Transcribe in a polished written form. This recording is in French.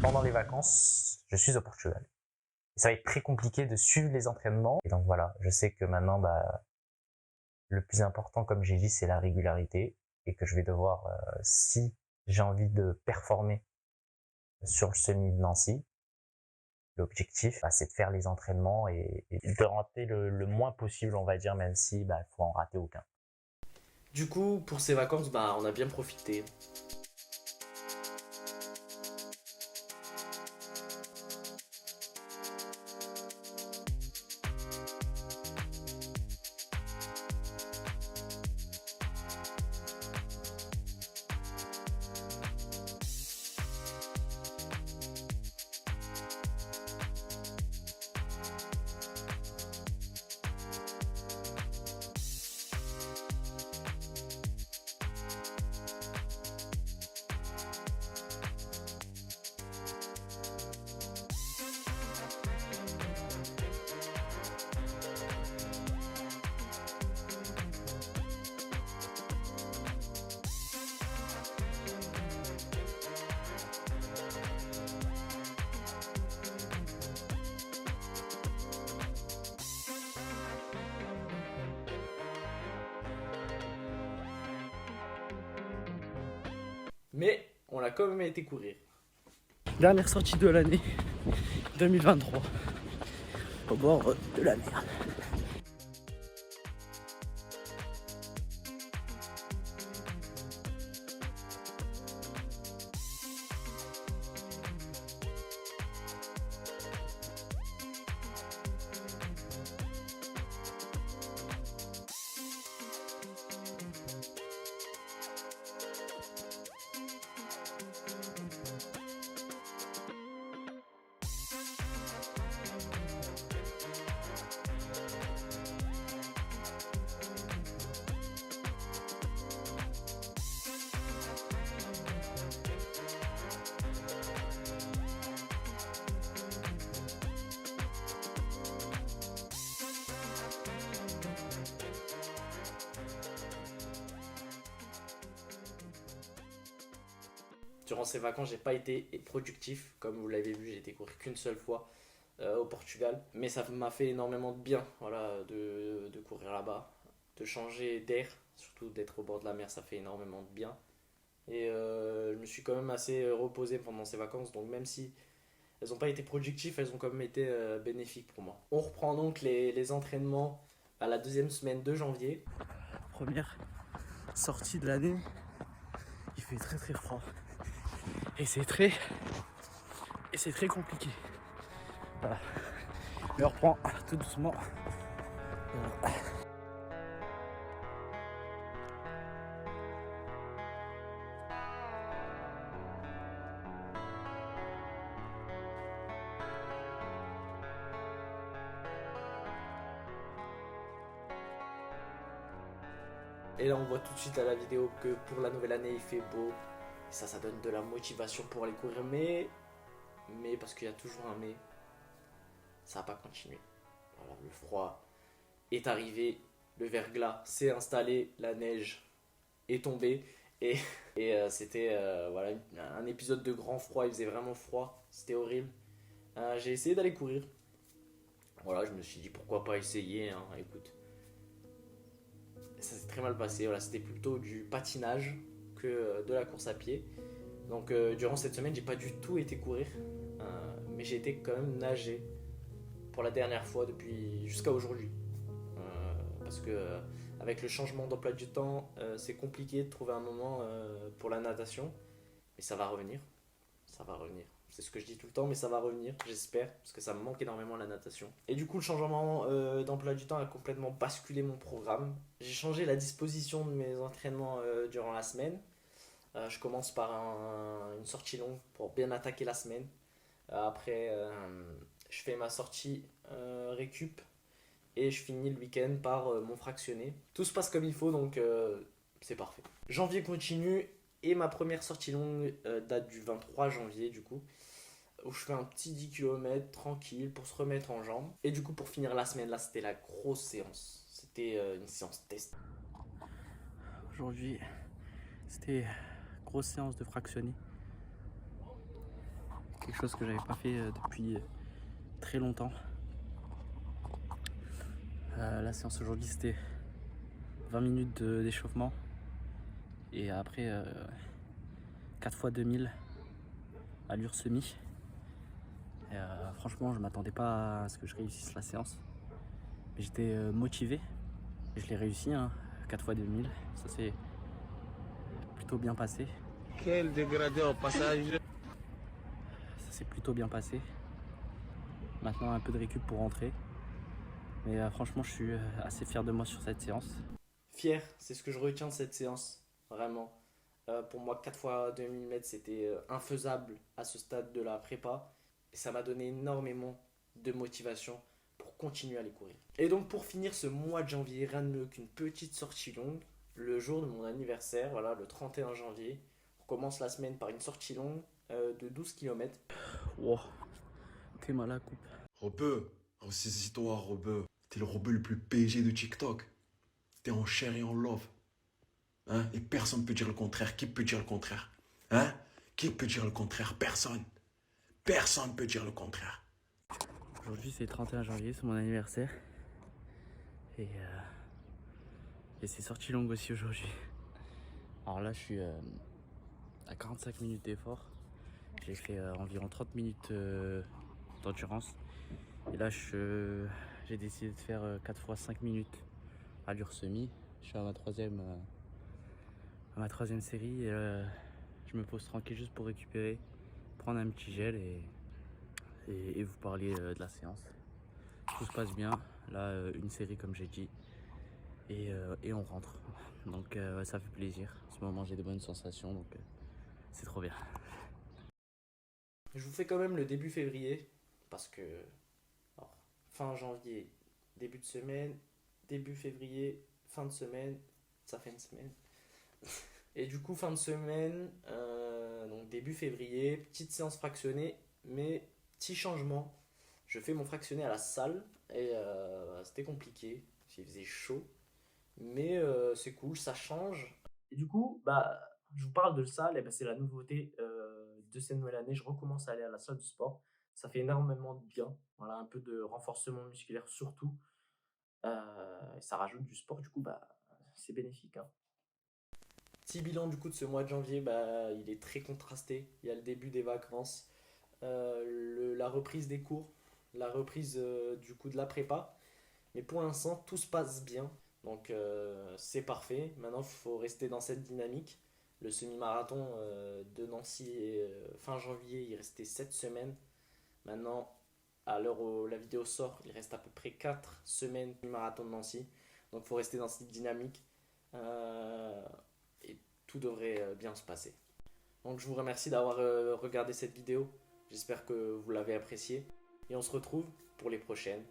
pendant les vacances, je suis au Portugal. Ça va être très compliqué de suivre les entraînements. Et donc voilà, je sais que maintenant, le plus important, comme j'ai dit, c'est la régularité et que je vais devoir, si j'ai envie de performer sur le semi de Nancy, l'objectif, c'est de faire les entraînements et de rater le moins possible, on va dire, même si il faut en rater aucun. Du coup, pour ces vacances, on a bien profité. Mais on a quand même été courir. Dernière sortie de l'année 2023 au bord de la mer. Durant ces vacances, j'ai pas été productif. Comme vous l'avez vu, j'ai été courir qu'une seule fois au Portugal. Mais ça m'a fait énormément de bien voilà, de courir là-bas, de changer d'air, surtout d'être au bord de la mer, ça fait énormément de bien. Et je me suis quand même assez reposé pendant ces vacances. Donc même si elles n'ont pas été productives, elles ont quand même été bénéfiques pour moi. On reprend donc les entraînements à la deuxième semaine de janvier. Première sortie de l'année, il fait très très froid. Et c'est très compliqué. Voilà. Mais on reprend tout doucement. Voilà. Et là on voit tout de suite à la vidéo que pour la nouvelle année il fait beau. Et ça donne de la motivation pour aller courir. Mais parce qu'il y a toujours un mais, ça va pas continuer. Voilà, le froid est arrivé, le verglas s'est installé, la neige est tombée. Et, c'était voilà, un épisode de grand froid, il faisait vraiment froid, c'était horrible. J'ai essayé d'aller courir. Voilà, je me suis dit pourquoi pas essayer, hein, écoute. Ça s'est très mal passé, voilà, c'était plutôt du patinage que de la course à pied. Donc durant cette semaine, j'ai pas du tout été courir, mais j'ai été quand même nager pour la dernière fois depuis jusqu'à aujourd'hui. Parce que avec le changement d'emploi du temps, c'est compliqué de trouver un moment pour la natation, mais ça va revenir. Ça va revenir. C'est ce que je dis tout le temps, mais ça va revenir, j'espère, parce que ça me manque énormément la natation. Et du coup, le changement d'emploi du temps a complètement basculé mon programme. J'ai changé la disposition de mes entraînements durant la semaine. Je commence par une sortie longue pour bien attaquer la semaine. Après, je fais ma sortie récup et je finis le week-end par mon fractionné. Tout se passe comme il faut, donc c'est parfait. Janvier continue et ma première sortie longue date du 23 janvier du coup, où je fais un petit 10 km tranquille pour se remettre en jambes. Et du coup, pour finir la semaine, là, c'était la grosse séance. C'était une séance test. Aujourd'hui, c'était grosse séance de fractionné. quelque chose que j'avais pas fait depuis très longtemps. La séance aujourd'hui c'était 20 minutes d'échauffement et après 4 fois 2000 allure semi. Et, franchement je m'attendais pas à ce que je réussisse la séance, mais j'étais motivé et je l'ai réussi, hein, 4 fois 2000, ça s'est plutôt bien passé. Quel dégradé au passage. Ça s'est plutôt bien passé. Maintenant un peu de récup pour rentrer. Mais franchement je suis assez fier de moi sur cette séance. Fier, c'est ce que je retiens de cette séance, vraiment. Pour moi, 4 fois 2000 mètres, c'était infaisable à ce stade de la prépa. Et ça m'a donné énormément de motivation pour continuer à les courir. Et donc, pour finir ce mois de janvier, rien de mieux qu'une petite sortie longue. Le jour de mon anniversaire, voilà, le 31 janvier. On commence la semaine par une sortie longue de 12 km. Wow, t'es mal à la coupe. Rebeu, ressaisis-toi, Rebeu. T'es le Rebeu le plus PG de TikTok. T'es en chair et en love. Hein? Et personne ne peut dire le contraire. Qui peut dire le contraire? Hein? Qui peut dire le contraire? Personne. Personne ne peut dire le contraire. Aujourd'hui c'est le 31 janvier, c'est mon anniversaire. Et c'est sortie longue aussi aujourd'hui. Alors là je suis à 45 minutes d'effort. J'ai fait environ 30 minutes d'endurance. Et là j'ai décidé de faire 4 fois 5 minutes allure semi. Je suis à ma troisième série. Et, je me pose tranquille juste pour récupérer, prendre un petit gel et vous parler de la séance. Tout se passe bien. Là, une série comme j'ai dit. Et on rentre. Donc ça fait plaisir. En ce moment j'ai de bonnes sensations. Donc c'est trop bien. Je vous fais quand même le début février. Parce que alors, fin janvier, début de semaine, début février, fin de semaine, ça fait une semaine. Et du coup, fin de semaine, donc début février, petite séance fractionnée, mais petit changement. Je fais mon fractionné à la salle et c'était compliqué, il faisait chaud, mais c'est cool, ça change. Et du coup, bah, je vous parle de salle, et bah, c'est la nouveauté de cette nouvelle année. Je recommence à aller à la salle de sport. Ça fait énormément de bien. Voilà, un peu de renforcement musculaire surtout. Ça rajoute du sport, du coup, bah, c'est bénéfique, hein. Petit bilan du coup de ce mois de janvier, bah, il est très contrasté. Il y a le début des vacances, la reprise des cours, la reprise du coup de la prépa. Mais pour l'instant, tout se passe bien. Donc c'est parfait. Maintenant, il faut rester dans cette dynamique. Le semi-marathon de Nancy fin janvier, il restait 7 semaines. Maintenant, à l'heure où la vidéo sort, il reste à peu près 4 semaines du marathon de Nancy. Donc il faut rester dans cette dynamique. Et tout devrait bien se passer. Donc je vous remercie d'avoir regardé cette vidéo. J'espère que vous l'avez appréciée. Et on se retrouve pour les prochaines.